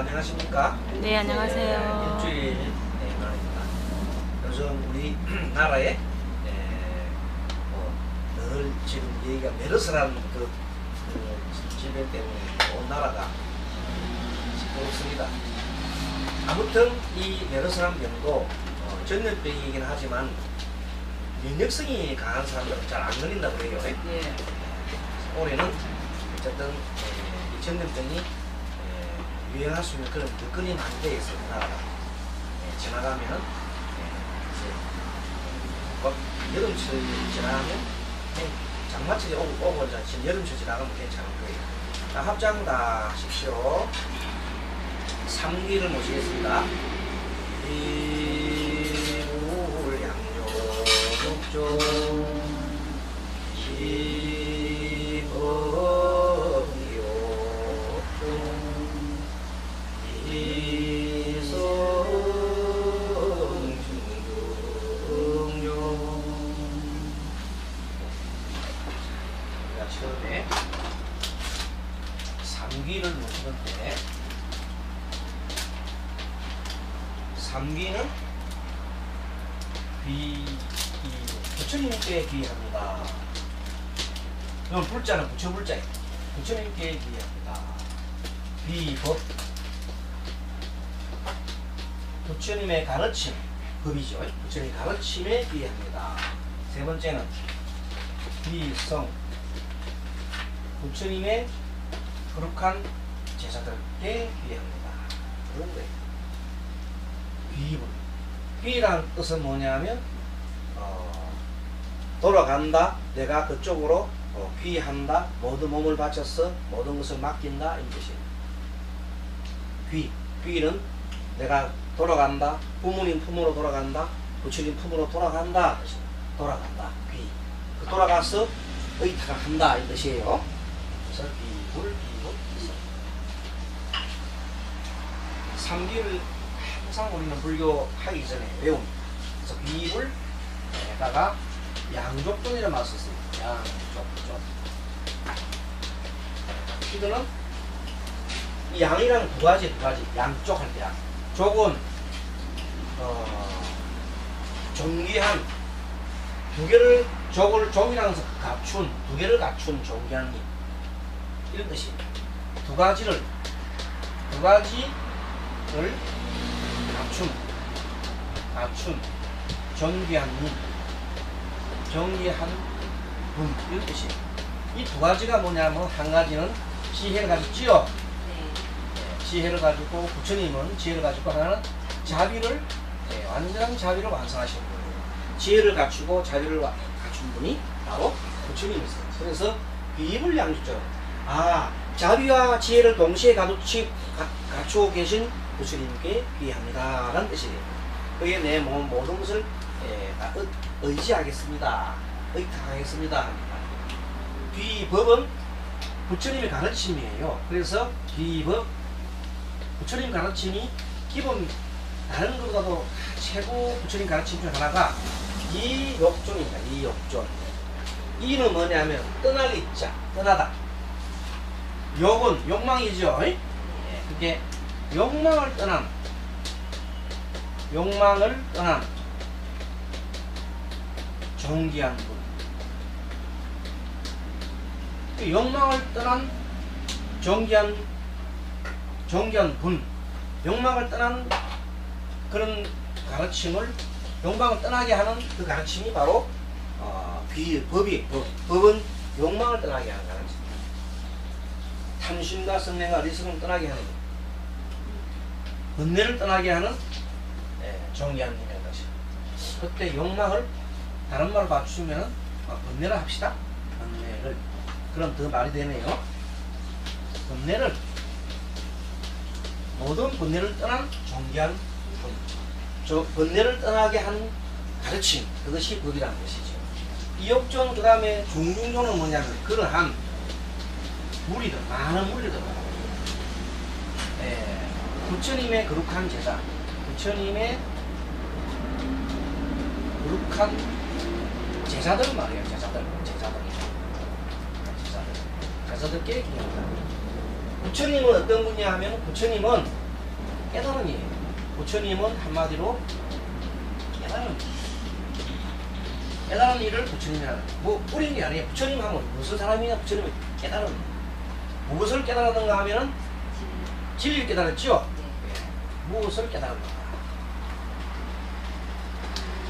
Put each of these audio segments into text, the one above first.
안녕하십니까? 네, 안녕하세요. 일주일 만입니다. 요즘 우리 나라에 늘 지금 얘기가 메르스라는 그 질병 때문에 온 나라가 시끄럽습니다. 아무튼 이 메르스라는 병도 전염병이긴 하지만 면역성이 강한 사람들은 잘 안 걸린다고 그래요. 예. 올해는 어쨌든 이 전염병이 유행할 수 있는 그런 여건이 많이 되어 있어요. 나라가 지나가면 이제 막 여름철 지나가면 장마철이 오고 지금 여름철 지나가면 괜찮은 거예요. 자, 합장 다 하십시오. 3기를 모시겠습니다. 이불 양조 목조 처음에 3기를 모시는데 3기는 부처님께 귀합니다. 이건 불자는 부처불자예요. 부처님께 귀합니다. 비법 부처님의 가르침 법이죠. 부처님의 가르침에 귀합니다. 세 번째는 비성 부처님의 거룩한 제자들께 귀합니다. 그런 거예요. 귀불. 귀란 뜻은 뭐냐면 돌아간다. 내가 그쪽으로 귀한다. 모든 몸을 바쳐서 모든 것을 맡긴다. 이 뜻이에요. 귀. 귀는 내가 돌아간다. 부모님 품으로 돌아간다. 부처님 품으로 돌아간다. 돌아간다. 귀. 돌아가서 의탁을 한다. 이 뜻이에요. 그래서 비불, 비불, 비성. 3기를 항상 우리는 불교 하기 전에 외웁니다. 그래서 비불에다가 양족존이라는 말을 썼습니다. 양족존. 이거는 이 양이랑 두 가지. 양쪽 할 때 양. 족은 존귀한 두 개를 종이라는 것은 갖춘 두 개를 갖춘 존귀한 님 이런 뜻입니다. 두 가지를 갖춘 존귀한 님 존귀한 분 이런 뜻이에요. 이 두 가지가 뭐냐면 한 가지는 지혜를 가졌지요. 지혜를 가지고 부처님은 지혜를 가지고 하나는 자비를 완전한 자비를 완성하신 거예요. 지혜를 갖추고 자비를 갖춘 분이 바로 부처님이었어요. 그래서 비불 양주죠. 자비와 지혜를 동시에 갖추고 계신 부처님께 귀합니다 라는 뜻이에요. 그게 내 모든 것을 의지하겠습니다. 의탁하겠습니다 합니다. 비법은 부처님의 가르침이에요. 그래서 비법 부처님 가르침이 기본 다른 것보다도 최고 부처님 가르침 중 하나가 이욕존입니다. 이욕존. 이는 뭐냐면 떠나기 자 떠나다. 욕은 욕망이죠. 그게 욕망을 떠난 존귀한 분. 그 욕망을 떠난 존귀한 분, 욕망을 떠난 그런 가르침을 욕망을 떠나게 하는 그 가르침이 바로 법은 욕망을 떠나게 하는 가르침. 탐심과 성내가 어리석음을 떠나게 하는 번뇌를 떠나게 하는 존귀한 님이라는 것이. 그때 욕망을 다른 말로 맞추면 번뇌를 합시다. 번뇌를. 그럼 더 말이 되네요. 번뇌를 모든 번뇌를 떠난 존귀한 분. 번뇌를 떠나게 한 가르침. 그것이 법이라는 것이죠. 이욕존 그 다음에 중중존은 뭐냐면 그러한 무리들, 많은 무리들. 부처님의 거룩한 제자, 부처님의 거룩한 제자들 말이에요. 제자들께 기념합니다. 부처님은 어떤 분이냐 하면 부처님은 깨달은 이에요. 부처님은 한마디로 깨달은 깨달은 일을 부처님이라는 뭐 뿌리는 게 아니에요. 부처님 하면 무슨 사람이냐? 부처님은 깨달은 무엇을 깨달았는가 하면은 진리를 깨달았죠? 네. 무엇을 깨달았는가?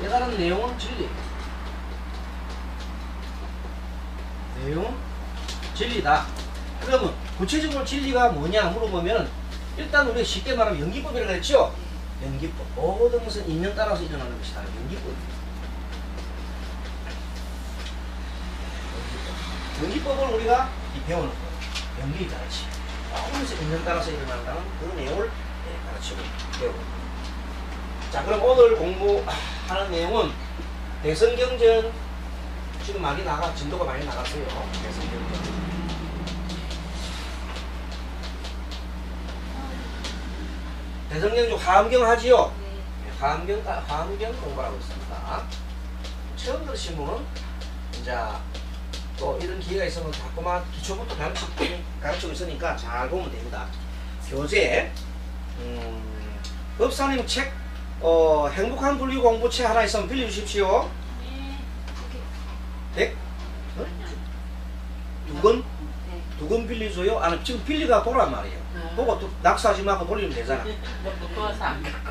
깨달은 내용은 진리. 내용은 진리다. 그러면 구체적으로 진리가 뭐냐 물어보면 일단 우리가 쉽게 말하면 연기법이라고 했죠? 연기법. 모든 것은 인연 따라서 일어나는 것이다. 연기법. 연기법을 우리가 배우는 거예요. 연기 가르치. 모든 것은 인연 따라서 일어난다는 그 내용을 가르치고 배우고. 자, 그럼 오늘 공부하는 내용은 대성경전. 지금 많이 진도가 많이 나갔어요. 대성경전. 대성경전 화엄경 하지요? 네. 화엄경 공부하고 있습니다. 처음 들으신 분은 이제 또 이런 기회가 있으면 자꾸만 기초부터 가르치고 있으니까 잘 보면 됩니다. 교재 법사님 책 행복한 분류 공부책 하나 있으면 빌려주십시오. 네? 두 권 빌려줘요? 아니 지금 빌리가 보란 말이에요. 보고 또 낙서하지 말고 돌리면 되잖아. 무거워서 안 갖고.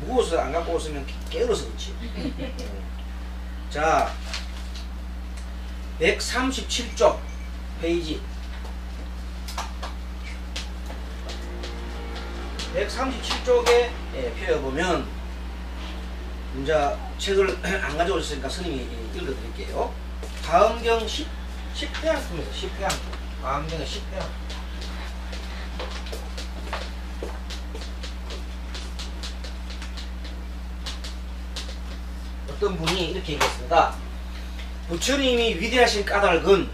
무거워서 안 갖고 오시면 게을러서 그렇지. 자, 137쪽 페이지 137쪽에 펴보면 이제 책을 안 가져오셨으니까 스님이 읽어드릴게요. 화엄경 10회양품에서 10회양품. 화엄경의 10회양품. 어떤 분이 이렇게 얘기했습니다. 부처님이 위대하신 까닭은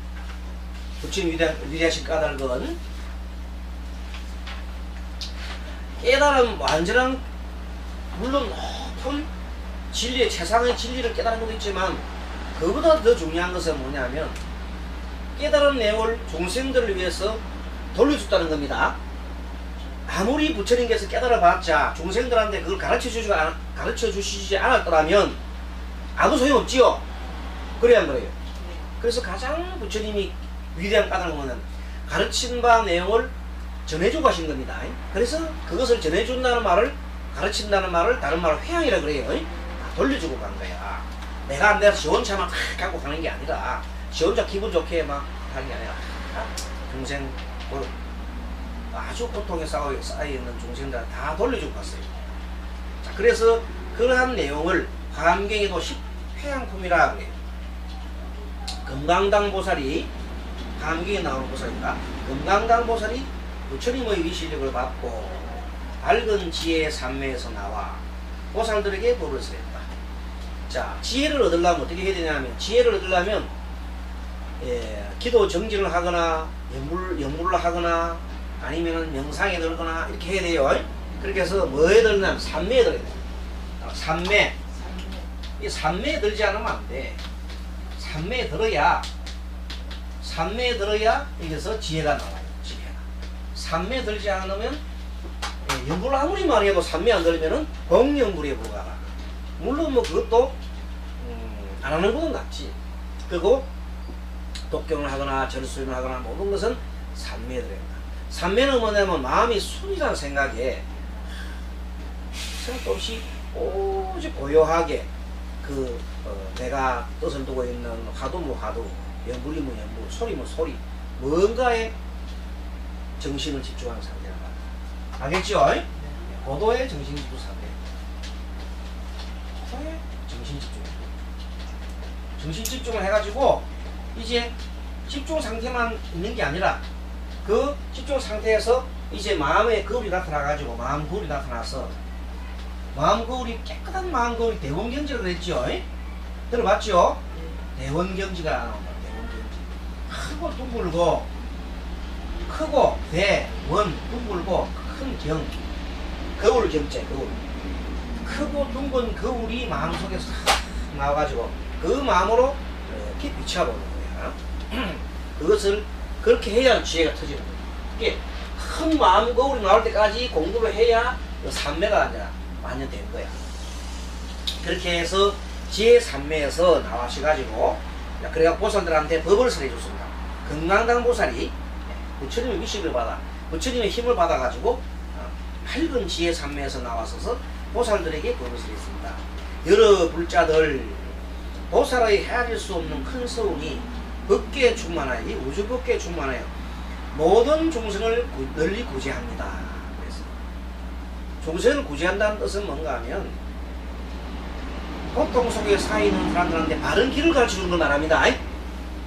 깨달음 완전한 물론 높은 진리의 최상의 진리를 깨달은 것도 있지만 그보다 더 중요한 것은 뭐냐면 깨달은 내용을 중생들을 위해서 돌려줬다는 겁니다. 아무리 부처님께서 깨달아봤자 중생들한테 그걸 가르쳐 주시지 않았더라면 아무 소용없지요. 그래야 안 그래요? 그래서 가장 부처님이 위대한 까닭은 가르친 바 내용을 전해주고 하신 겁니다. 그래서 그것을 전해준다는 말을 가르친다는 말을 다른 말로 회양이라 그래요. 돌려주고 간 거야. 내가 안 돼서 지 혼자만 탁 갖고 가는 게 아니라 지 혼자 기분 좋게 막 하는 게 아니라 중생 아주 고통에 쌓여있는 중생들 다 돌려주고 갔어요. 자, 그래서 그러한 내용을 화엄경에도 10회양품이라 그래요. 금강당 보살이 화엄경에 나오는 보살입니다. 금강당 보살이 부처님의 위시력을 받고 밝은 지혜의 산매에서 나와 보살들에게 법을 설했다. 자, 지혜를 얻으려면 어떻게 해야 되냐면 지혜를 얻으려면 기도 정진을 하거나 연물을 하거나 아니면 명상에 들거나 이렇게 해야 돼요. 그렇게 해서 뭐에 들냐면 산매에 들어야 돼. 산매. 이 산매에 들지 않으면 안 돼. 산매에 들어야 여기서 지혜가 나와요. 지혜가. 산매에 들지 않으면 연불을 아무리 많이 해도 산매 안 들면은 공연불에 불과하다. 물론 뭐 그것도 안 하는 것은 낫지. 그리고 독경을 하거나 절수를 하거나 모든 것은 산매에 들어야 한다. 산매는 뭐냐면 마음이 순이라는 생각에 생각도 없이 오직 고요하게 내가 뜻을 두고 있는 화두면 화두, 연불이면 연불, 소리면 소리, 뭔가에 정신을 집중하는 상태란 말이야. 알겠죠? 고도의 정신 집중 상태. 고도의 정신 집중. 정신 집중을 해가지고 이제 집중 상태만 있는 게 아니라 그 집중 상태에서 이제 마음의 거울이 나타나가지고 마음 거울이 나타나서 마음 거울이 깨끗한 마음 거울이 대원경지라고 그랬죠? 들어봤죠? 대원경지가 나온다. 대원경지. 크고 둥글고 크고 대원 둥글고 큰 경 거울 경제 거울 크고 둥근 거울이 마음속에서 나와가지고 그 마음으로 이렇게 비춰보는 거야. 그것을 그렇게 해야 지혜가 터지는 거야. 이게 큰 마음 거울이 나올 때까지 공부를 해야 그 삼매가 이제 완전 된 거야. 그렇게 해서 지혜 삼매에서 나와셔가지고, 그래가 보살들한테 법을 설해줬습니다. 금강당 보살이 부처님의 위식을 받아, 부처님의 힘을 받아가지고 밝은 지혜 삼매에서 나와서서 보살들에게 법을 설했습니다. 여러 불자들, 보살의 헤아릴 수 없는 큰 서운이 법계에 충만하여, 이 우주 법계에 충만하여 모든 종생을 널리 구제합니다. 그래서 종생을 구제한다는 뜻은 뭔가 하면 고통 속에 쌓이는 사람들한테 바른 길을 가르쳐주는 걸 말합니다.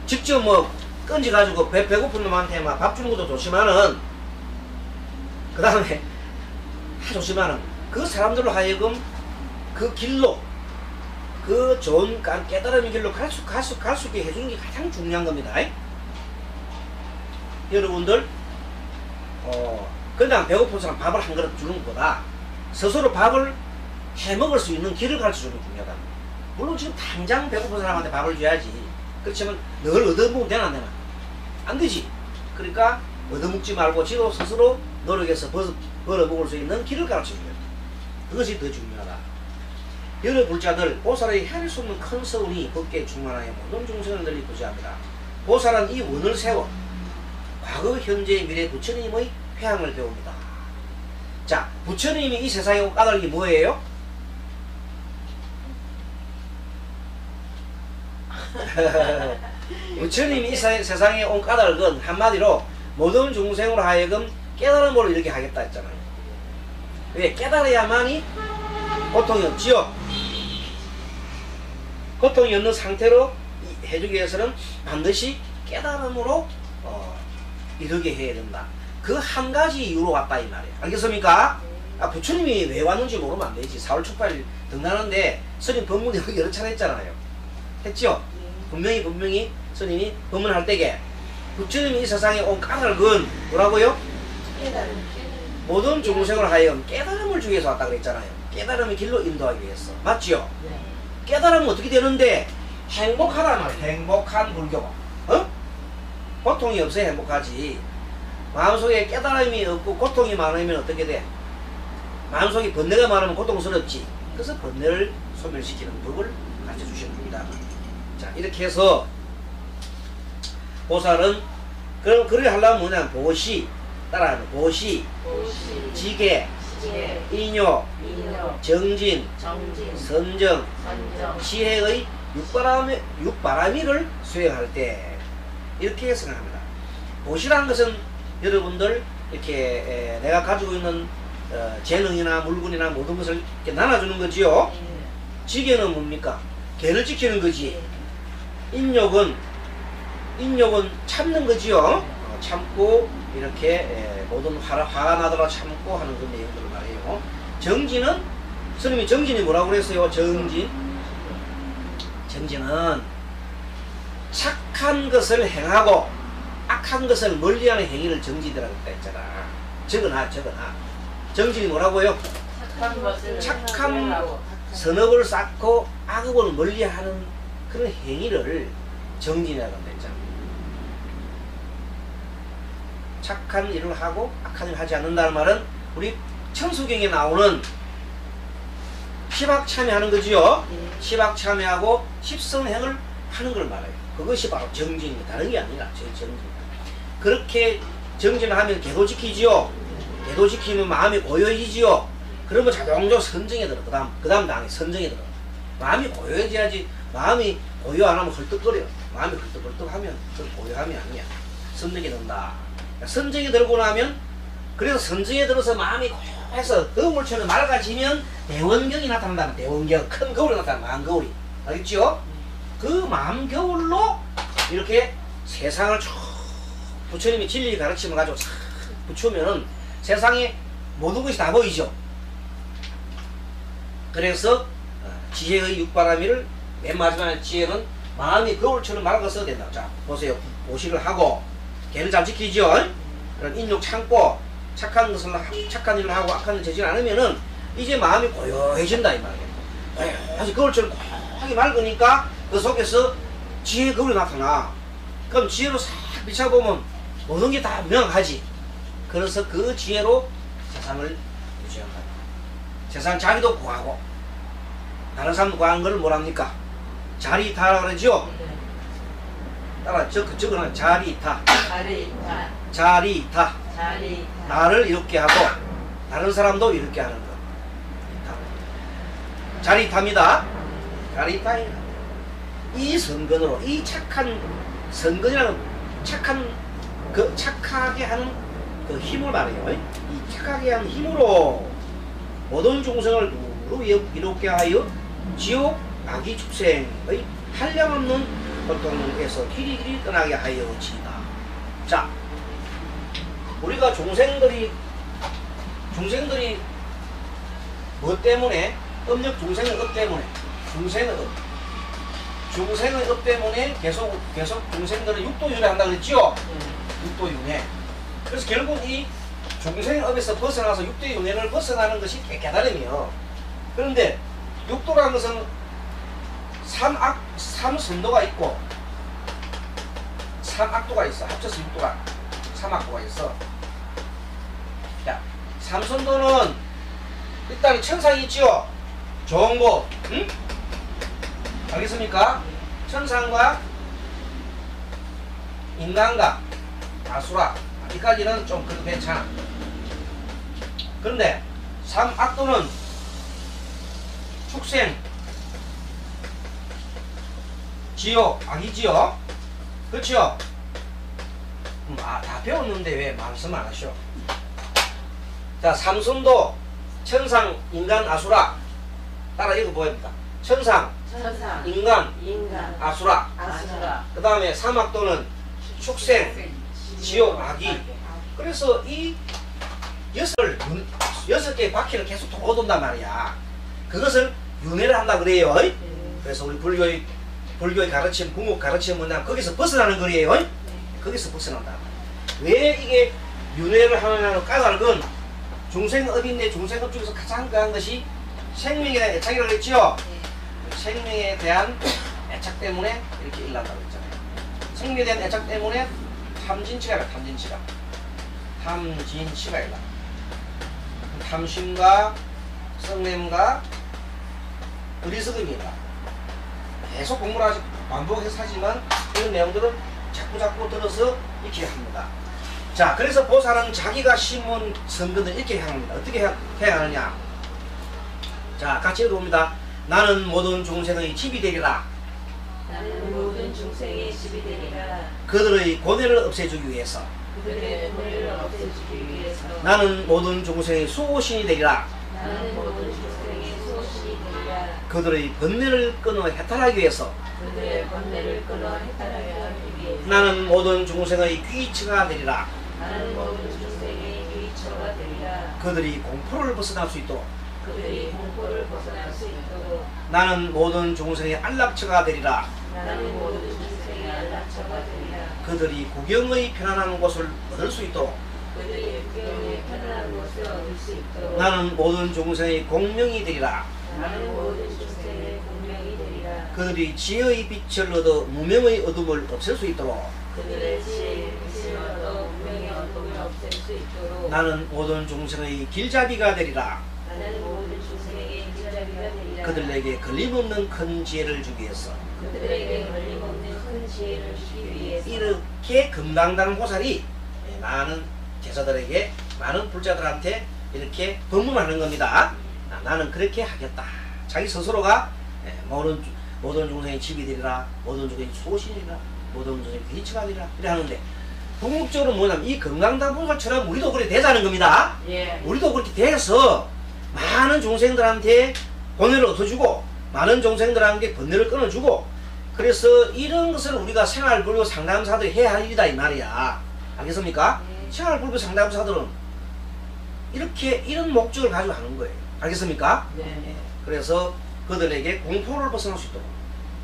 직접 뭐 끈지가지고 배고픈 놈한테 막 밥 주는 것도 좋지만은, 그 다음에 다 좋지만은 그 사람들로 하여금 그 길로, 그 좋은 깨달음의 길로 갈 수 있게 해주는 게 가장 중요한 겁니다. 여러분들, 그냥 배고픈 사람 밥을 한 그릇 주는 것보다 스스로 밥을 해 먹을 수 있는 길을 가르쳐 주는 게 중요하다. 물론 지금 당장 배고픈 사람한테 밥을 줘야지. 그렇지만 늘 얻어먹으면 되나 안 되나? 안 되지. 그러니까 얻어먹지 말고 지도 스스로 노력해서 벌어먹을 수 있는 길을 가르쳐 주는 거다. 그것이 더 중요하다. 여러 불자들, 보살의 헤아릴 수 없는 큰 서운이 법계에 충만하여 모든 중생을 널리 구제합니다. 보살은 이 원을 세워 과거, 현재, 미래 부처님의 회항을 배웁니다. 자, 부처님이 이 세상에 온 까닭이 뭐예요? 부처님이 이 세상에 온 까닭은 한마디로 모든 중생으로 하여금 깨달음으로 이렇게 하겠다 했잖아요. 왜? 깨달아야만이 고통이 없지요. 고통이 없는 상태로 해주기 위해서는 반드시 깨달음으로 이르게 해야 된다. 그 한 가지 이유로 왔다 이 말이에요. 알겠습니까? 부처님이 왜 왔는지 모르면 안 되지. 4월 초파일 등단하는데 스님 법문 여러 차례 했잖아요. 했죠? 분명히 스님이 법문할 때게 부처님이 이 세상에 온 까닭은 뭐라고요? 모든 중생을 하여금 깨달음을 주기 위해서 왔다 그랬잖아요. 깨달음의 길로 인도하기 위해서. 맞지요? 깨달으면 어떻게 되는데? 행복하단 말이에요. 행복한 불교. 고통이 없어야 행복하지. 마음속에 깨달음이 없고 고통이 많으면 어떻게 돼? 마음속에 번뇌가 많으면 고통스럽지. 그래서 번뇌를 소멸시키는 법을 가르쳐 주시는 겁니다. 자, 이렇게 해서 보살은 그래 하려면 뭐냐? 보시, 따라하면 보시, 지계, 인요, 정진, 선정, 지혜의 육바라미를 수행할 때 이렇게 생각합니다. 보시라는 것은 여러분들 이렇게 내가 가지고 있는 재능이나 물건이나 모든 것을 이렇게 나눠주는 거지요. 지계는 뭡니까? 계를 지키는 거지. 인욕은 참는 거지요. 참고 이렇게 모든 화가 나더라 참고 하는 그 내용들을 말해요. 정진은 스님이 정진이 뭐라고 그랬어요? 정진은 착한 것을 행하고 악한 것을 멀리하는 행위를 정진이라고 했잖아. 적어놔. 정진이 뭐라고요? 착한 선업을 쌓고 악업을 멀리하는 그런 행위를 정진이라고 했잖아. 착한 일을 하고 악한 일을 하지 않는다는 말은 우리 천수경에 나오는 시박참회하는 거지요. 시박참회하고 십성행을 하는 걸 말해요. 그것이 바로 정진입니다. 다른 게 아니라 정진입니다. 그렇게 정진을 하면 계도 지키지요. 계도 지키면 마음이 고요해지지요. 그러면 자동적으로 선정에 들어. 그 다음 당에 선정에 들어. 마음이 고요해져야지. 마음이 고요 안 하면 헐떡거려. 마음이 헐떡헐떡하면 그건 고요함이 아니야. 선정에 든다. 선정에 들고 나면, 그래서 선정에 들어서 마음이 고요해서 거울처럼 맑아지면 대원경이 나타난다는. 대원경, 큰 거울이 나타나는 마음 거울이. 알겠지요? 그 마음 겨울로 이렇게 세상을 쭉 부처님이 진리 가르침을 가지고 싹 붙이면은 세상에 모든 것이 다 보이죠. 그래서 지혜의 육바라미를 맨 마지막에 지혜는 마음이 거울처럼 맑아서 된다. 자, 보세요. 보시를 하고 걔를 잘 지키죠. 그런 인욕 참고 착한 일을 하고 악한 일을 저지르지 않으면은 이제 마음이 고요해진다 이 말이에요. 아주 거울처럼 고요하게 맑으니까 그 속에서 지혜의 거울이 나타나. 그럼 지혜로 싹 비춰보면 모든 게 다 명확하지. 그래서 그 지혜로 세상을 유지한다. 세상 자기도 구하고 다른 사람도 구하는 걸 뭐랍니까? 자리타라 그러죠? 따라 적어는 자리타. 자리타. 자리타. 자리타. 나를 이롭게 하고 다른 사람도 이롭게 하는 것. 자리타입니다. 자리타. 이 선근으로 이 착한 선근이라는 착하게 하는 그 힘을 말해요. 이 착하게 하는 힘으로 모든 종생을 이롭게 하여 지옥 악의 축생의 한량없는 고통에서 길이 떠나게 하여지이다. 자, 우리가 종생들이 뭐 때문에 업력 중생의 업 때문에 중생의 업 때문에 계속 중생들은 육도윤회 한다 그랬죠? 육도윤회. 그래서 결국 이 중생의 업에서 벗어나서 육도윤회를 벗어나는 것이 깨달음이요. 그런데 육도라는 것은 삼선도가 있고 삼악도가 있어. 합쳐서 육도가 삼악도가 있어. 자, 삼선도는 일단 천상이 있죠. 정보, 응? 알겠습니까? 천상과 인간과 아수라 이까지는 좀 그래도 괜찮아. 그런데 삼악도는 축생, 지옥, 악이지요. 그렇죠? 다 배웠는데 왜 말씀 안 하셔? 자, 삼선도, 천상, 인간, 아수라. 따라 읽어보입니다. 천상, 인간, 아수라. 그 다음에 삼악도는 축생, 지옥, 악이. 그래서 이 여섯 개의 바퀴를 계속 돌고 돈단 말이야. 그것을 윤회를 한다 그래요. 그래서 우리 불교의 가르침, 궁극 가르침 뭐냐, 거기서 벗어나는 거예요. 거기서 벗어난다. 왜 이게 윤회를 하느냐는 까닭은 중생업인데 중생업 중에서 가장 강한 것이 생명에 대한 애착이라고 했죠. 생명에 대한 애착 때문에 이렇게 일난다고 했잖아요. 생명에 대한 애착 때문에 탐진치가 일어나. 탐진치가 일어나. 탐심과 성냄과 어리석음이 일어나. 계속 공부를 하지, 반복해서 하지만 이런 내용들은 자꾸 들어서 익히게 합니다. 자, 그래서 보살은 자기가 심은 선근을 이렇게 향합니다. 어떻게 해야 하느냐? 자, 같이 읽어봅니다. 나는 모든 중생의 집이 되리라. 나는 모든 중생의 집이 되리라. 그들의 고뇌를 없애주기 위해서. 그들의 고뇌를 없애주기 위해서. 나는 모든 중생의 수호신이 되리라. 나는 모든 중생의 수호신이 되리라. 그들의 번뇌를 끊어 해탈하기 위해서. 그들의 번뇌를 끊어 해탈하게 하기 위해서. 나는 모든 중생의 귀처가 되리라. 나는 모든 중생의 유의처가 되리라. 그들이 공포를 벗어날 수 있도록. 그들이 공포를 벗어날 수 있도록. 나는 모든 중생의 안락처가 되리라. 나는 모든 중생의 안락처가 되리라. 그들이 구경의 편안한 곳을 얻을 수 있도록. 그들이 구경의 편안한 곳을 얻을 수 있도록. 나는 모든 중생의 공명이 되리라. 나는 모든 중생의 공명이 되리라. 그들이 지혜의 빛을 얻어 무명의 어둠을 없앨 수 있도록. 그들의 지혜의 빛을 얻어 운명의 어둠을 없앨 수 있도록. 나는 모든 중생의 길잡이가 되리라. 나는 모든 중생에게 길잡이가 되리라. 그들에게 걸림없는 큰 지혜를 주기 위해서. 그들에게 걸림없는 큰 지혜를 주기 위해서. 이렇게 금강다른 보살이 많은 제자들에게, 많은 불자들한테 이렇게 법문하는 겁니다. 나는 그렇게 하겠다. 자기 스스로가 모든 중생의 집이 되리라, 모든 중생의 수호신이라, 모든 중생의 귀처가 되리라 이래 하는데, 궁극적으로 뭐냐면 이 금강다른 보살처럼 우리도 그렇게 되자는 겁니다. 예. 우리도 그렇게 돼서 많은 중생들한테 번뇌를 얻어주고 많은 중생들한테 번뇌를 끊어주고, 그래서 이런 것을 우리가 생활불교 상담사들이 해야 할 일이다 이 말이야. 알겠습니까? 생활불교 상담사들은 이런 목적을 가지고 하는 거예요. 알겠습니까? 네. 그래서 그들에게 공포를 벗어날 수 있도록,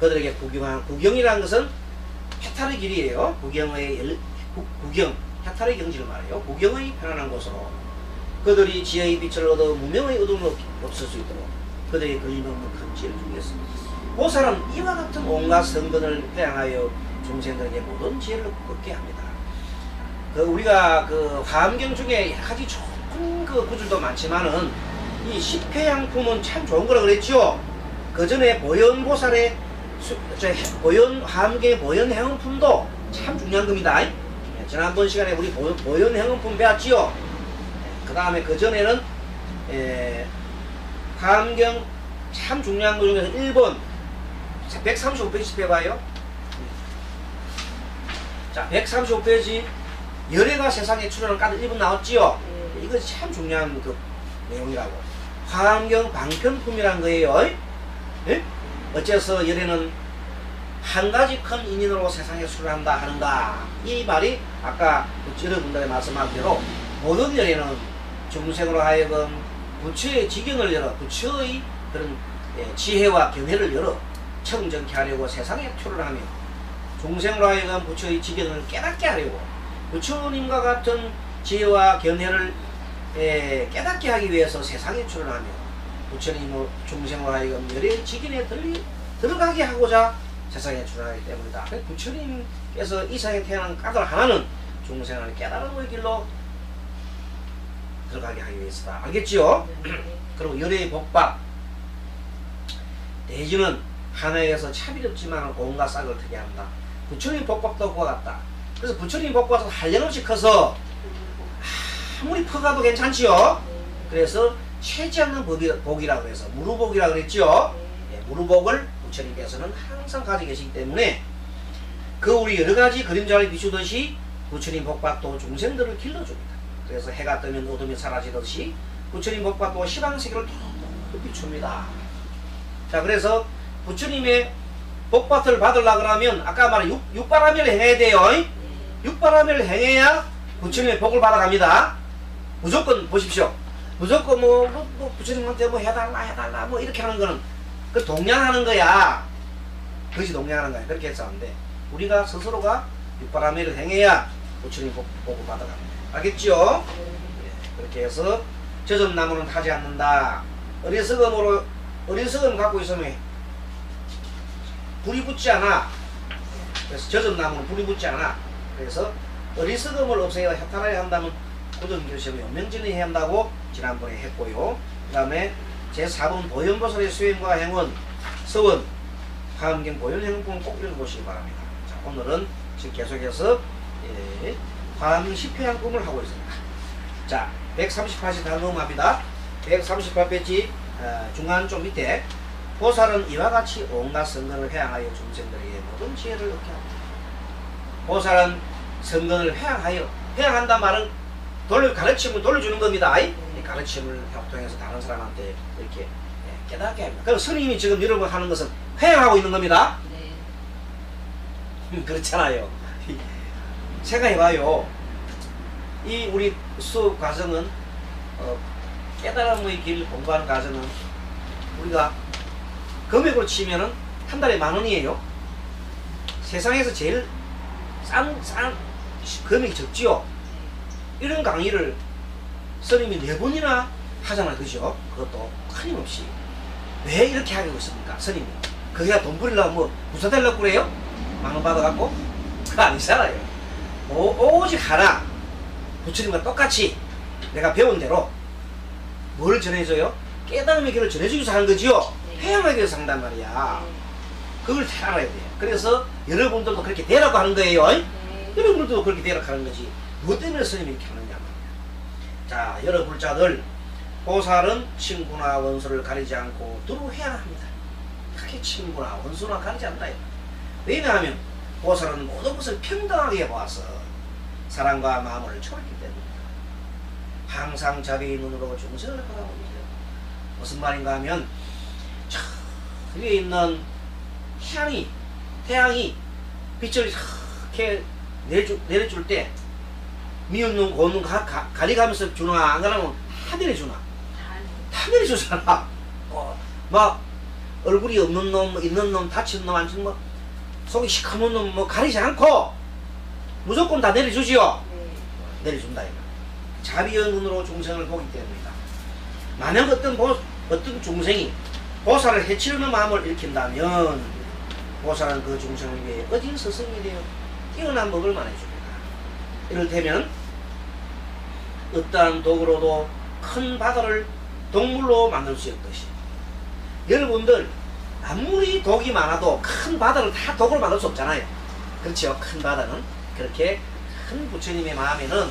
그들에게 구경이라는 것은 해탈의 길이에요. 해탈의 경지를 말해요. 구경의 편안한 곳으로 그들이 지혜의 빛을 얻어 무명의 어둠을 없앨 수 있도록 그들에게 걸림없는 큰 지혜를 주기 위해서 보살은 이와 같은 온갖 성근을 회양하여 중생들에게 모든 지혜를 얻게 합니다. 우리가 화엄경 중에 여러 가지 좋은 구절도 많지만은 이 십회양품은 참 좋은 거라 그랬죠. 그 전에 보현보살의 화엄경의 보현행음품도 참 중요한 겁니다. 지난번 시간에 우리 보현행음품 배웠지요. 그 다음에 그 전에는 화엄경 참 중요한 것 중에서 1번 135페이지 해봐요. 자, 135페이지 열애가 세상에 출현한 까지 1번 나왔지요. 이거 참 중요한 그 내용이라고. 화엄경 방편품이란 거예요. 예? 어째서 열애는 한 가지 큰 인연으로 세상에 출현한다 하는가. 이 말이 아까 여러분들의 말씀한 대로 모든 열애는 중생으로 하여금 부처의 지경을 열어 부처의 그런 지혜와 견해를 열어 청정케 하려고 세상에 출현하며 중생으로 하여금 부처의 지경을 깨닫게 하려고 부처님과 같은 지혜와 견해를 깨닫게 하기 위해서 세상에 출현하며 부처님의 중생으로 하여금 열의 지경에 들어가게 하고자 세상에 출현하기 때문이다. 부처님께서 이 세상에 태어난 까닭 하나는 중생을 깨달음의 길로 들어가게 하기 위해서다. 알겠지요? 그리고 열의 복밥 대지는 하나에서 차별이 없지만 온갖 싹을 트게 한다. 부처님 복밥도 그와 같다. 그래서 부처님 복밥은 한량없이 커서 아무리 퍼가도 괜찮지요. 그래서 채지 않는 복이라고 해서 무루복이라고 그랬죠. 무루복을 부처님께서는 항상 가지고 계시기 때문에 그 우리 여러가지 그림자를 비추듯이 부처님 복밥도 중생들을 길러줍니다. 그래서 해가 뜨면 어둠이 사라지듯이 부처님 복밥도 시방세계를 톡톡 비춥니다. 자, 그래서 부처님의 복밥을 받으려고 하면 아까 말한 육바라밀을 행해야 돼요. 육바라밀을 행해야 부처님의 복을 받아갑니다. 무조건 보십시오. 무조건 뭐 부처님한테 뭐 해달라 뭐 이렇게 하는 거는 그 동냥하는 거야. 그것이 동냥하는 거야. 그렇게 해서 안 돼. 우리가 스스로가 육바라밀을 행해야 부처님 복을 받아갑니다. 알겠죠? 그렇게 해서 젖은 나무는 타지 않는다. 어리석음 갖고 있으면 불이 붙지 않아. 그래서 젖은 나무는 불이 붙지 않아. 그래서 어리석음을 없애야 해탈하여 한다면 고등교섭의 연명진을 해야 한다고 지난번에 했고요. 그 다음에 제4번 보현보살의 수행과 행원, 서원, 화엄경 보현행품을 꼭 읽어보시기 바랍니다. 자, 오늘은 지금 계속해서 화엄경 10회양 꿈을 하고 있습니다. 자, 138페이지 다음 넘어갑니다. 138페이지 중간 좀 밑에 보살은 이와 같이 온갖 선근을 회항하여 중생들에게 모든 지혜를 얻게 합니다. 보살은 선근을 회항한단 말은 가르침을 돌려주는 겁니다. 이 가르침을 통해서 다른 사람한테 이렇게 깨닫게 합니다. 그럼 스님이 지금 여러분 하는 것은 회항하고 있는 겁니다. 그렇잖아요. 생각해봐요. 이 우리 수업 과정은 깨달음의 길 공부하는 과정은 우리가 금액으로 치면은 한 달에 10,000원이에요. 세상에서 제일 싼 금액이 적지요. 이런 강의를 스님이 4번이나 하잖아, 그죠? 그것도 끊임없이. 왜 이렇게 하고 있습니까, 스님이? 거기가 돈 벌이려고 뭐 부자 되려고 그래요? 10,000원 받아갖고? 그거 아니잖아요. 오직 하나, 부처님과 똑같이 내가 배운 대로 뭘 전해줘요? 깨달음의 길을 전해주기 위해서 하는 거지요. 회양하기 위해서 한단 말이야. 그걸 잘 알아야 돼요. 그래서 여러분들도 그렇게 되라고 하는 거예요. 여러분들도 그렇게 되라고 하는 거지. 뭐 때문에 스님이 이렇게 하느냐 말이야. 자, 여러 불자들, 보살은 친구나 원수를 가리지 않고 두루 회양합니다. 그렇게 친구나 원수나 가리지 않는다. 왜냐하면 보살은 모든 것을 평등하게 보아서 사랑과 마음을 초월했기 때문입니다. 항상 자비의 눈으로 중생을 바라봅니다. 무슨 말인가 하면 저 위에 있는 태양이 빛을 이렇게 내려줄 때 미운 놈 고운 놈 가려가면서 주나 안 가려면 하늘에 주나? 하늘에 주잖아. 막 얼굴이 없는 놈, 있는 놈, 다친 놈, 안 친 놈, 속이 시커먼 놈 뭐 가리지 않고 무조건 다 내려주지요. 내려준다 이거. 자비의 눈으로 중생을 보기 때문이다. 만약 어떤 중생이 보살을 해치려는 마음을 일으킨다면 보살은 그 중생을 위해 어진 스승이 되어 뛰어난 법을 말해줍니다. 이를테면 어떠한 도구로도 큰 바다를 동물로 만들 수 있듯이 여러분들 아무리 독이 많아도 큰 바다를 다 독으로 만들 수 없잖아요. 그렇죠. 큰 바다는 그렇게 큰 부처님의 마음에는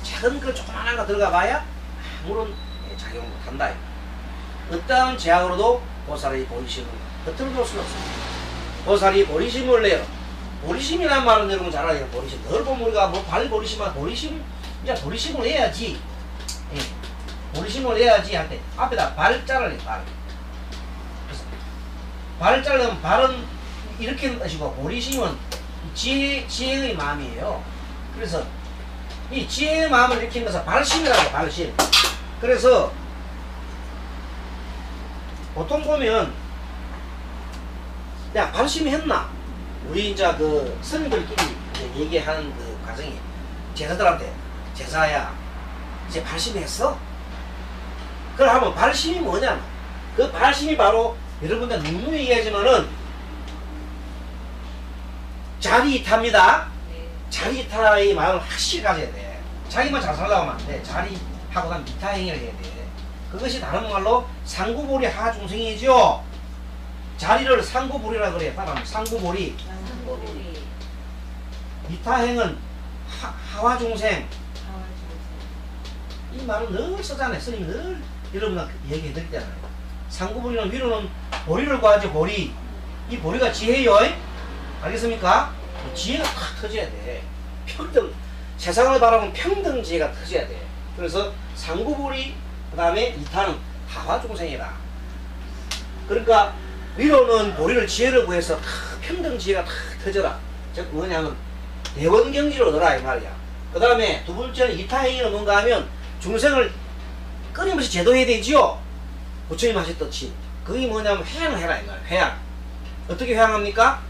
작은 그 조그만한 거 들어가 봐야 아무런 작용을 못한다. 어떠한 제약으로도 보살의 보리심을 겉으로 볼 수는 없습니다. 보살이 보리심을 내요. 보리심이란 말은 여러분 잘 알아요. 보리심. 늘 보면 우리가 뭐 발 보리심만 보리심, 이제 보리심을 해야지. 예. 보리심을 해야지 할 때 앞에다 발자를 해, 발. 발자는 발은 이렇게 하시고 보리심은 지혜의 마음이에요. 그래서 이 지혜의 마음을 일으키는 것은 발심이라고, 발심. 그래서 보통 보면 야 발심이 했나? 우리 이제 그 스님들끼리 이제 얘기하는 그 과정이 제자들한테 제자야 이제 발심이 했어? 그걸 하면 발심이 뭐냐? 그 발심이 바로 여러분들 눅눅이 얘기하지만은 자리이타입니다. 자리이타의 마음을 확실히 가져야 돼. 자기만 잘 살려고 하면 안 돼. 자리하고 난 미타행위를 해야 돼. 그것이 다른 말로 상구보리 하중생이죠. 자리를 상구보리라 그래요. 따라하면 상구보리. 상고보리. 미타행은 하와중생. 이 말은 늘 쓰잖아요. 스님이 늘 여러분들 얘기해 드릴 때잖아요. 상구보리는 위로는 보리를 구하지, 보리. 이 보리가 지혜요. 알겠습니까? 지혜가 탁 터져야 돼. 평등. 세상을 바라보면 평등 지혜가 터져야 돼. 그래서 상구보리, 그 다음에 이타는 하와중생이다. 그러니까 위로는 보리를 지혜를 구해서 평등 지혜가 탁 터져라. 즉 뭐냐면 대원경지를 얻어라 이 말이야. 그 다음에 두 번째는 이타행위는 뭔가 하면 중생을 끊임없이 제도해야 되지요. 부처님 하셨듯이. 그게 뭐냐면 회양을 해라 이 말이야. 회양. 어떻게 회양합니까?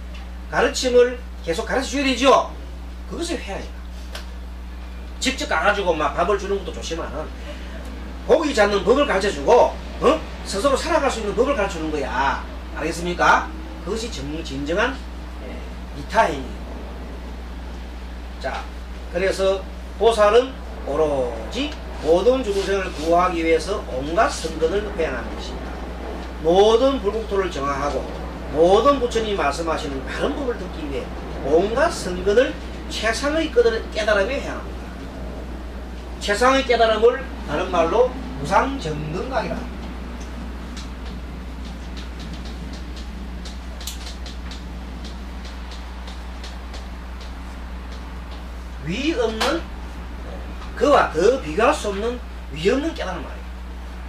가르침을 계속 가르쳐 줘야 되죠. 그것이 회양이다. 직접 가가지고 막 밥을 주는 것도 좋지만은 고기 잡는 법을 가르쳐 주고 스스로 살아갈 수 있는 법을 가르쳐 주는 거야. 알겠습니까? 그것이 진정한 이타행위고. 자, 그래서 보살은 오로지 모든 중생을 구하기 위해서 온갖 선근을 회양하는 것입니다. 모든 불국토를 정화하고 모든 부처님이 말씀하시는 바른 법을 듣기 위해 온갖 선근을 최상의 깨달음에 회양합니다. 최상의 깨달음을 다른 말로 무상정등각이라. 위 없는, 그와 더 비교할 수 없는 위 없는 깨달음 말이에요.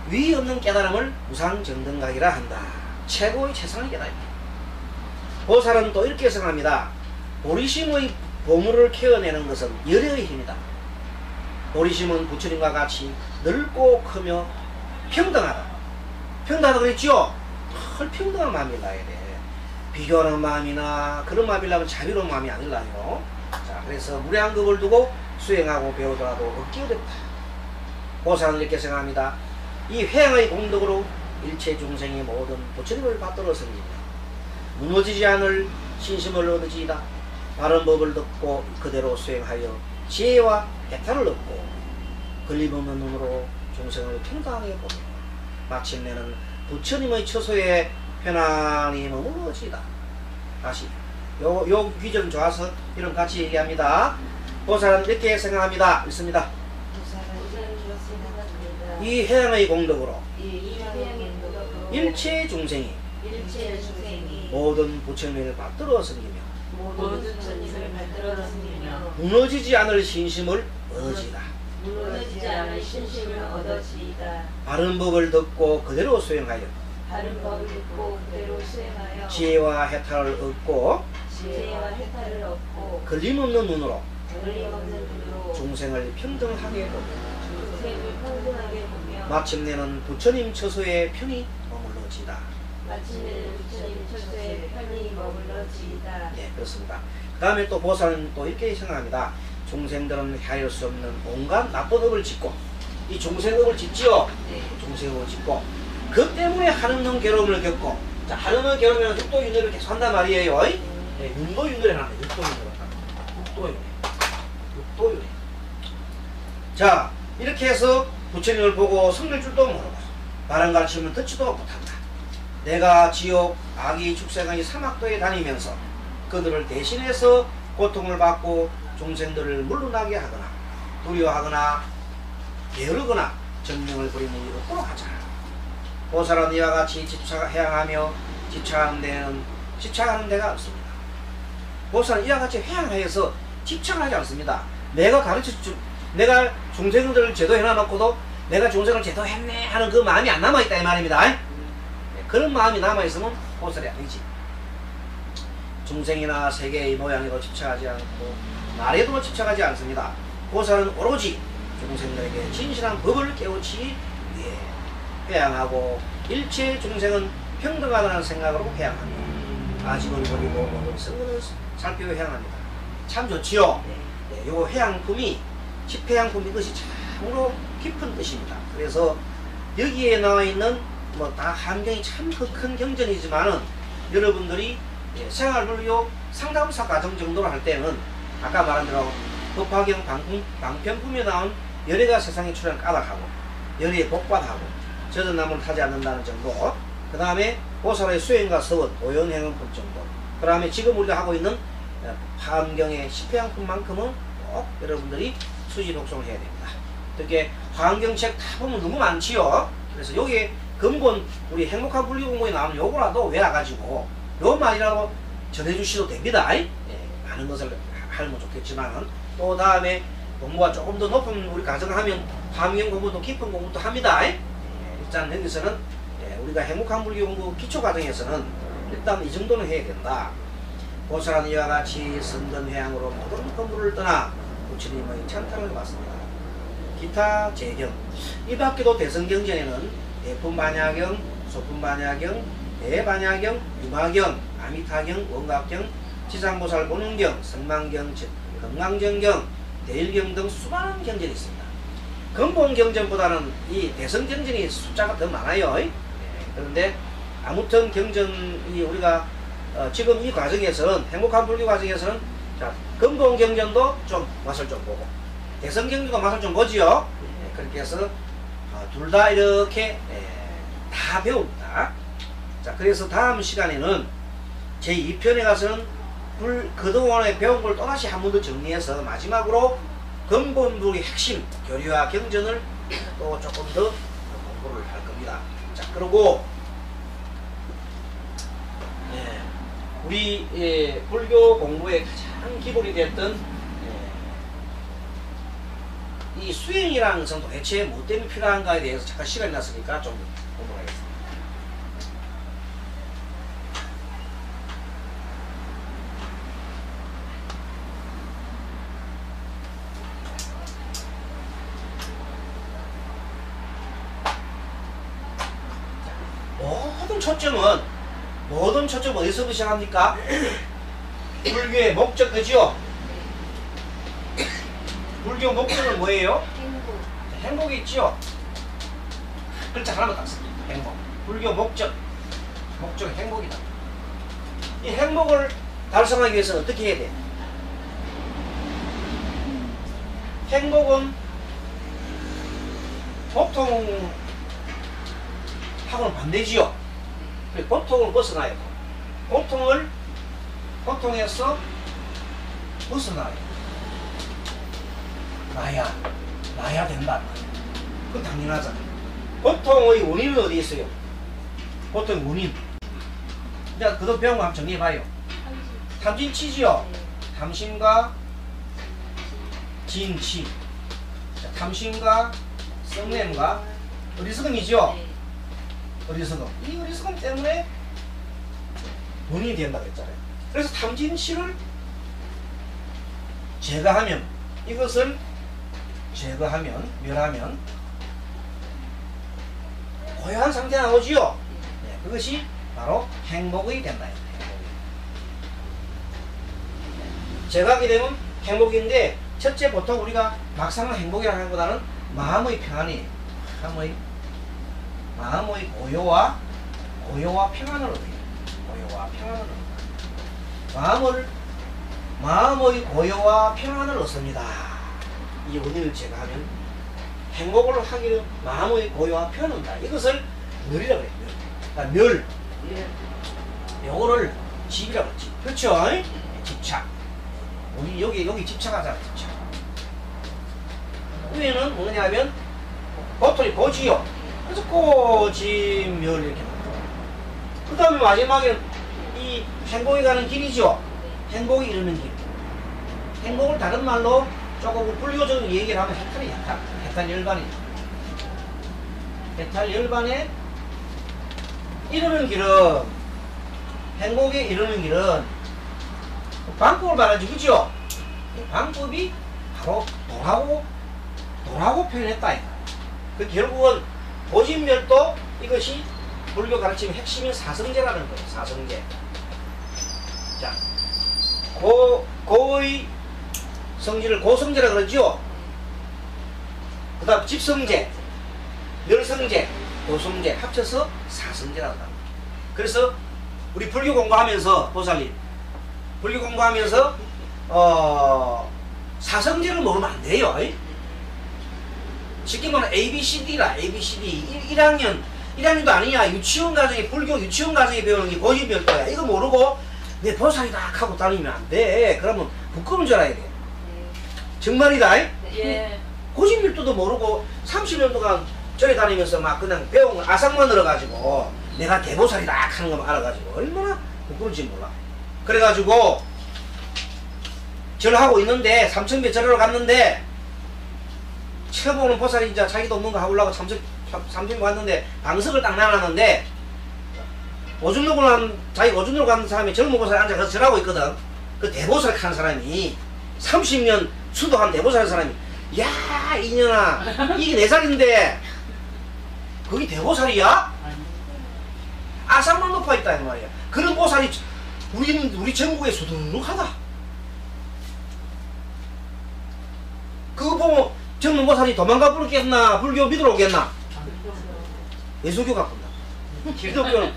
위 없는 깨달음을 무상정등각이라 한다. 최고의 최상의 깨달음입니다. 보살은 또 이렇게 생각합니다. 보리심의 보물을 캐어내는 것은 열의 힘이다. 보리심은 부처님과 같이 넓고 크며 평등하다. 평등하다 그랬죠? 늘 평등한 마음이 나야 돼. 비교하는 마음이나 그런 마음이라면 자비로운 마음이 아니라요. 자, 그래서 무례한 법을 두고 수행하고 배우더라도 얻기 어렵다. 보살은 이렇게 생각합니다. 이 회양의 공덕으로 일체 중생이 모든 부처님을 받들어 섬기며 무너지지 않을 신심을 얻으지이다. 바른 법을 듣고 그대로 수행하여 지혜와 해탈을 얻고 걸림없는 눈으로 중생을 평등하게 보며 마침내는 부처님의 처소에 편안히 머무르지이다. 다시 요 귀절은 좋아서 이런 같이 얘기합니다. 보살은 이렇게 생각합니다. 있습니다. 이 회양의 공덕으로 일체 중생이 모든 부처님을 받들어 섬기며 무너지지 않을 신심을 얻으시다. 바른 법을 듣고 그대로 수행하여 지혜와 해탈을 얻고 걸림없는 눈으로 중생을 평등하게 보며 마침내는 부처님 처소에 편히 머물러지다. 예, 그렇습니다. 그 다음에 또 보살은 또 이렇게 생각합니다. 중생들은 헤아릴 수 없는 온갖 나쁜 업을 짓고, 이 중생업을 짓지요. 중생업을 짓고 그 때문에 한없는 괴로움을 겪고, 자, 한없는 괴로움은 육도윤회를 계속 한단 말이에요. 네, 윤도윤회를 하는데 육도윤회. 자, 이렇게 해서 부처님을 보고 성낼 줄도 모르고 바른 가르침을 듣지도 못한다. 내가 지옥 아기 축생의 사막도에 다니면서 그들을 대신해서 고통을 받고 종생들을 물러나게 하거나 두려워하거나 게으르거나 정령을 부리는 일을 없도록 하자. 보살은 이와 같이 해양하며 집착하는 데가 없습니다. 보살은 이와 같이 해양하여서 집착하지 않습니다. 내가 내가 중생들을 제도해놔놓고도 내가 중생을 제도했네 하는 그 마음이 안 남아있다 이 말입니다. 그런 마음이 남아있으면 보살이 아니지. 중생이나 세계의 모양에도 집착하지 않고 말에도 집착하지 않습니다. 보살은 오로지 중생들에게 진실한 법을 깨우치기 위해 회양하고 일체 중생은 평등하다는 생각으로 회양합니다. 아직을 버리고 모든 성근을 살피고 회양합니다. 참 좋지요. 네, 요 회양품이 집회양품 이것이 참으로 깊은 뜻입니다. 그래서 여기에 나와 있는 뭐 다 환경이 참 큰 경전이지만은 여러분들이 생활불교 상담사 과정 정도로 할 때는 아까 말한 대로 법화경 방편품에 나온 열애가 세상에 출현 까닭하고 열애의 복받하고 젖은 나무를 타지 않는다는 정도, 그 다음에 보살의 수행과 서원, 오연행원품 정도, 그 다음에 지금 우리가 하고 있는 화엄경의 10회양품만큼은 꼭 여러분들이 수지 독송을 해야 됩니다. 특히 화엄경책 다 보면 너무 많지요. 그래서 여기에 근본 우리 행복한 불교 공부에 나오는 요거라도 외워가지고 요 말이라도 전해주셔도 됩니다. 많은 것을 하면 좋겠지만 또 다음에 공부가 조금 더 높은 우리 가정을 하면 화엄경 공부도 깊은 공부도 합니다. 일단 여기서는 우리가 행복한 불교 공부 기초 과정에서는 일단 이 정도는 해야 된다. 보살은 이와 같이 선근회양으로 모든 건물을 떠나 부처님의 찬탄을 받습니다. 기타 재경, 이 밖에도 대성경전에는 대품반야경, 소품반야경, 대반야경, 유마경, 아미타경, 원각경, 지상보살 본능경, 성망경, 건강정경, 대일경 등 수많은 경전이 있습니다. 근본경전보다는 이 대성경전이 숫자가 더 많아요. 그런데 아무튼 경전이 우리가 지금 이 과정에서는 행복한 불교 과정에서는 자, 근본경전도 좀 맛을 좀 보고 대성경전도 맛을 좀 보지요. 그렇게 해서 둘 다 이렇게 다 배웁니다. 자, 그래서 다음 시간에는 제2편에 가서는 그동안에 배운 걸 또다시 한 번 더 정리해서 마지막으로 근본불의 핵심 교리와 경전을 또 조금 더 공부를 할 겁니다. 자, 그리고 우리 불교 공부의 가장 기본이 됐던 이 수행이라는 것은 도대체 뭐 때문에 필요한가에 대해서 잠깐 시간이 났으니까 좀 공부하겠습니다. 모든 초점은 어디서부터 시작합니까? 불교의 목적, 그죠? 불교 목적은 뭐예요? 행복이 있죠? 글자 하나만 딱 씁니다. 행복. 불교 목적은 행복이다. 이 행복을 달성하기 위해서는 어떻게 해야 돼? 행복은 고통하고는 반대지요. 고통을 벗어나야 돼. 고통에서 벗어나야 돼. 나야 된다. 그건 당연하잖아요. 고통의 원인은 어디 있어요? 고통의 원인. 자, 그도 배운 거 한번 정리해봐요. 탐진치지요. 탐심과 진치. 자, 탐심과 성냄과 어리석음이죠. 어리석음. 이 어리석음 때문에 원인이 된다고 했잖아요. 그래서 탐진치를 제거하면, 이것을 제거하면, 멸하면 고요한 상태가 나오지요. 그것이 바로 행복이 된다. 제거하게 되면 행복인데, 첫째 보통 우리가 막상은 행복이라는 것보다는 마음의 평안이, 마음의 고요와 평안을 얻어요. 고요와 평안을 얻어요. 마음의 고요와 평안을 얻습니다. 이 원인을 제거하면 행복을 하기를 마음의 고요와 평안을 얻는다. 이것을 멸이라고 그래. 멸. 멸. 요거를 집이라고 그러지. 그렇죠? 집착. 우리 여기 집착하잖아. 집착. 위에는 뭐냐면 고토리 고지요. 그래서 고지멸 이렇게 나와. 그 다음에 마지막에는 이 행복이 가는 길이죠. 행복이 이르는 길. 행복을 다른 말로 조금 불교적으로 얘기를 하면 해탈이 해탈. 해탈 열반이죠. 해탈 열반에 이르는 길은, 행복에 이르는 길은 방법을 말하지, 그죠? 이 방법이 바로 도라고 표현했다. 그 결국은 고진멸도 이것이 불교 가르침의 핵심인 사성제라는 거예요. 사성제. 자, 고의 성질을 고성제라 그러죠. 그 다음 집성제, 멸성제, 고성제 합쳐서 사성제라고 합니다. 그래서 우리 불교 공부하면서 보살님, 불교 공부하면서 사성제를 모르면 안 돼요. 쉽게 말하면 ABCD라. ABCD 1학년도 아니야. 유치원 과정에, 불교 유치원 과정에 배우는 게 고진멸도야. 이거 모르고 내 보살이다 하고 다니면 안 돼. 그러면 부끄러운 줄 알아야 돼. 정말이다. 예. 고진멸도도 모르고 30년 동안 절에 다니면서 막 그냥 배운 아상만 들어가지고 내가 대보살이다 하는 것만 알아가지고 얼마나 부끄러운지 몰라. 그래가지고 절하고 있는데 삼천배 절하러 갔는데 처음 오는 보살이 이제 자기도 없는 거 하려고 삼천배 갔는데 방석을 딱 나눴는데 자기 오줌 누고 가는 사람이 젊은 보살이 앉아서 절하고 있거든. 그 대보살 하는 사람이 30년 수도한 대보살 하는 사람이, 야 이년아 이게 4살인데 거기 대보살이야? 아상만 높아 있다 이 말이야. 그런 보살이 우리 전국에 수두룩하다. 그거 보고 젊은 보살이 도망가 버렸겠나? 불교 믿으러 오겠나? 예수교 갔구나. 기독교는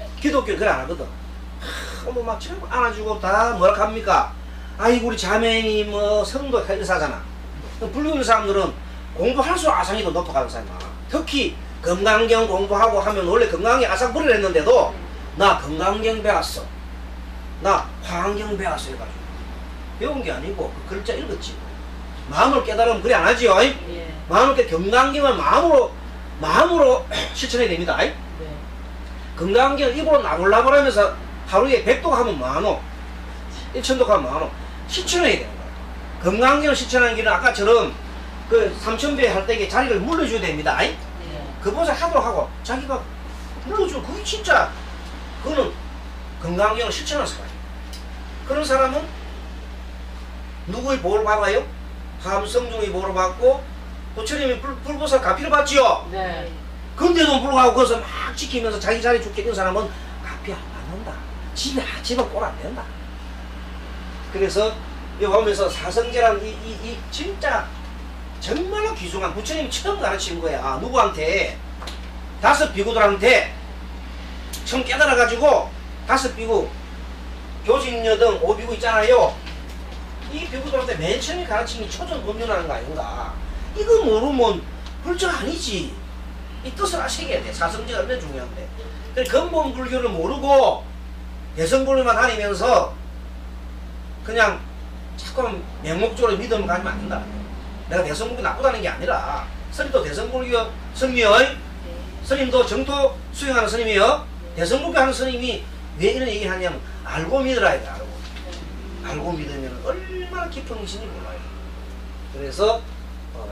그래 안 하거든. 막 처음 안아주고 다 뭐라 합니까? 아이고 우리 자매니 뭐 성도 의사잖아. 불교 사람들은 공부할수록 아상이 더 높아가는 사람이 많아. 특히 건강경 공부하고 하면 원래 건강경 아상 버리려 했는데도 나 건강경 배웠어, 나 화환경 배웠어 해가지고 배운 게 아니고 그 글자 읽었지. 마음을 깨달으면 그래 안 하지요. 예. 마음을 건강경을 마음으로 실천해야 됩니다. 네. 건강경을 입으로 나불나불 하면서 하루에 100도가 하면 뭐하노? 1000도가 하면 뭐하노? 실천해야 되는 거야. 건강경을 실천하는 길은 아까처럼 그 삼천배 할 때 자리를 물려줘야 됩니다. 네. 그 보살 하도록 하고 자기가 물려주고 그게 진짜 그거는 건강경을 실천하는 사람이에요. 그런 사람은 누구의 보호를 받아요? 함성중의 보호를 받고 부처님이 불보살 가피를 받지요. 네. 근데도 불구하고 거기서 막 지키면서 자기 자리 죽게 된 사람은 가피 안 받는다. 집에 꼴 안 된다. 그래서 여기 보면서 사성제라는 이 진짜 정말로 귀중한 부처님이 처음 가르친 거야. 누구한테? 5 비구들한테 처음 깨달아가지고 5 비구 교진여등 5비구 있잖아요. 이 비구들한테 맨 처음에 가르친 게 초전 법륜하는 거 아닌가. 이거 모르면 불교 아니지. 이 뜻을 아셔야 돼. 사성제가 얼마나 중요한데. 근본 불교를 모르고 대성불교만 다니면서 그냥 자꾸 명목적으로 믿음을 가지면 안 된다. 내가 대성불교 나쁘다는 게 아니라 스님도 대성불교 스님이요. 스님도 정토 수행하는 스님이요. 대성불교 하는 스님이 왜 이런 얘기를 하냐면 알고 믿으라 이거 알고. 알고 믿으면 얼마나 깊은 의심이 몰라요. 그래서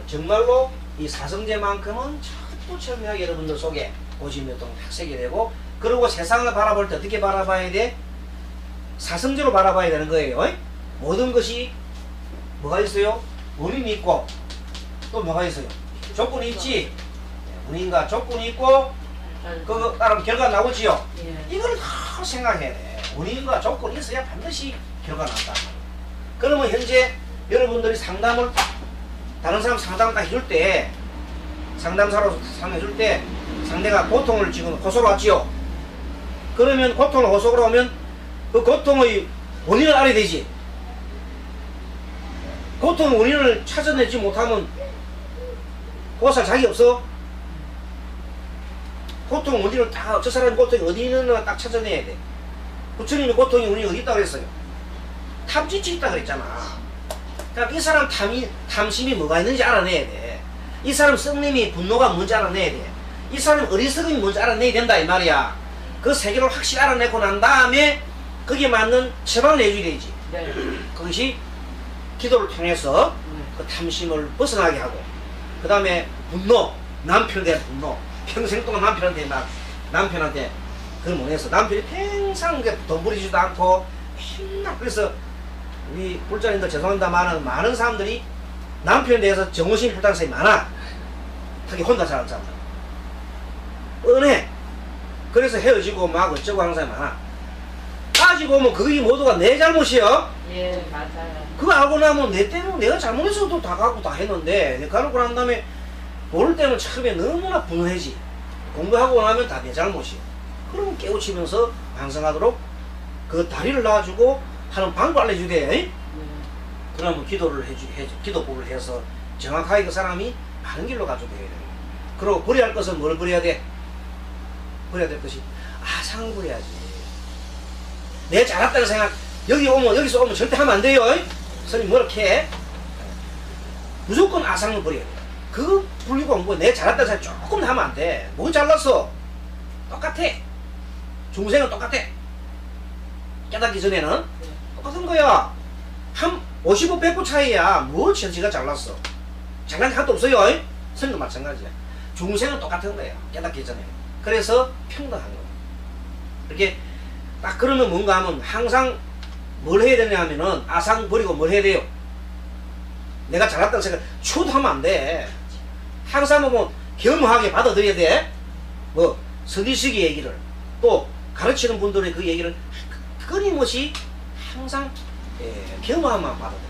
정말로 이 사성제만큼은 철두철미하게 여러분들 속에 고진멸동 탁색이 되고, 그리고 세상을 바라볼 때 어떻게 바라봐야 돼? 사성제로 바라봐야 되는 거예요. 모든 것이 뭐가 있어요? 원인이 있고 또 뭐가 있어요? 조건이 있지. 원인과 조건이 있고 그 따르면 결과가 나오지요. 예. 이걸 다 생각해야 돼. 원인과 조건이 있어야 반드시 결과가 나온다. 그러면 현재 여러분들이 상담을 다른 사람 상담을 딱 해줄 때, 상담사로 상담해줄 때 상대가 고통을 지금 호소로 왔지요. 그러면 고통을 호소로 오면 그 고통의 원인을 알아야 되지. 고통 원인을 찾아내지 못하면 보살 자기 없어? 고통 어디를 다, 저 사람의 고통이 어디 있는가 딱 찾아내야 돼. 부처님의 고통이 우리 어디 있다고 그랬어요? 탐진치 있다 그랬잖아. 그러니까 이 사람 탐심이 뭐가 있는지 알아내야 돼. 이 사람 썩님이 분노가 뭔지 알아내야 돼. 이 사람 어리석음이 뭔지 알아내야 된다 이 말이야. 그 세 개를 확실히 알아내고 난 다음에 거기에 맞는 처방을 해줘야 되지. 네. 그것이 기도를 통해서 그 탐심을 벗어나게 하고, 그 다음에 분노, 남편에 대한 분노, 평생 동안 남편한테 그걸 못해서 남편이 평생 돈 부리지도 않고 맨날. 그래서 우리 불자님들 죄송합니다만 많은 사람들이 남편에 대해서 정오심 불타는 사람이 많아. 특히 혼자 사는 사람들 은혜. 그래서 헤어지고 막 어쩌고 하는 사람이 많아. 따지고 보면 그게 모두가 내 잘못이야. 예, 맞아요. 그거 알고 나면 내 때는 내가 잘못해서도 다 가고 다 했는데, 내가 가놓고 난 다음에 모를 때는 처음에 너무나 분해지. 공부하고 나면 다 내 잘못이야. 그러면 깨우치면서 반성하도록 그 다리를 놔주고 하는 방법 알려주대. 그러면 기도를 기도법을 해서 정확하게 그 사람이 바른 길로 가져야 돼. 그리고 버려야 할 것은 뭘 버려야 돼? 버려야 될 것이 아상을 버려야지. 내 잘났다는 생각, 여기서 오면 절대 하면 안 돼요. 선생님 뭐렇게 해? 무조건 아상을 버려야 돼. 그거 불리고 뭐 내 잘났다는 생각 조금 하면 안 돼. 뭐 잘났어? 똑같아. 중생은 똑같아. 깨닫기 전에는 똑같은 거야. 한 55, 100부 차이야. 뭐 지가 잘났어? 장난이 하나도 없어요. 선생도 마찬가지야. 중생은 똑같은 거야. 깨닫기 전에. 그래서 평등한 거야. 이렇게 딱 그러면 뭔가 하면 항상 뭘 해야 되냐 하면은 아상 버리고 뭘 해야 돼요? 내가 잘났다는 생각 추도 하면 안 돼. 항상 뭐 겸허하게 받아들여야 돼. 뭐 서기식의 얘기를 또 가르치는 분들의 그 얘기를 끊임없이 항상 겸허함만 받아들여.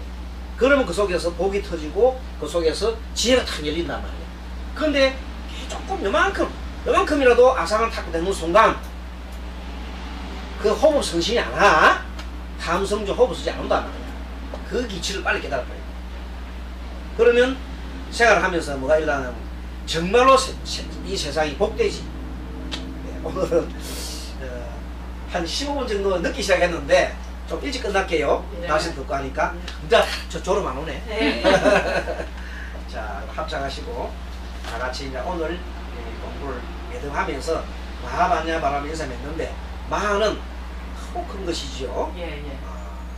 그러면 그 속에서 복이 터지고 그 속에서 지혜가 탁 열린단 말이야. 그런데 조금 요만큼이라도 아상을 탁 내는 순간 그 호흡 성신이 안 와. 감성적 호흡 쓰지 않는단 말이야. 그 기치를 빨리 깨달아버려. 그러면 생활을 하면서 뭐가 일어나냐면 정말로 이 세상이 복되지. 오늘은 한 15분 정도 늦게 시작했는데 좀 일찍 끝날게요. 네. 날씨 듣고 하니까. 근데 저 졸음 안 오네. 네. 자, 합장하시고 다 같이 이제 오늘 공부를 매듭하면서 마하반야 바람을 인사 맺는데, 마하는 크고 큰 것이지요. 예, 예.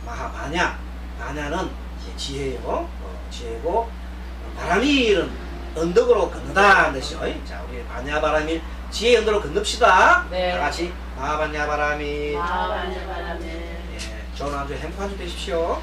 마하반야, 반야는 지혜요. 지혜고, 바람일은 언덕으로 건너다는 뜻이요. 자, 우리 반야 바람일 지혜 언덕으로 건넙시다. 네. 다 같이 마하반야 바람일. 마하반야 바람일. 예, 좋은 한 주 행복한 주 되십시오.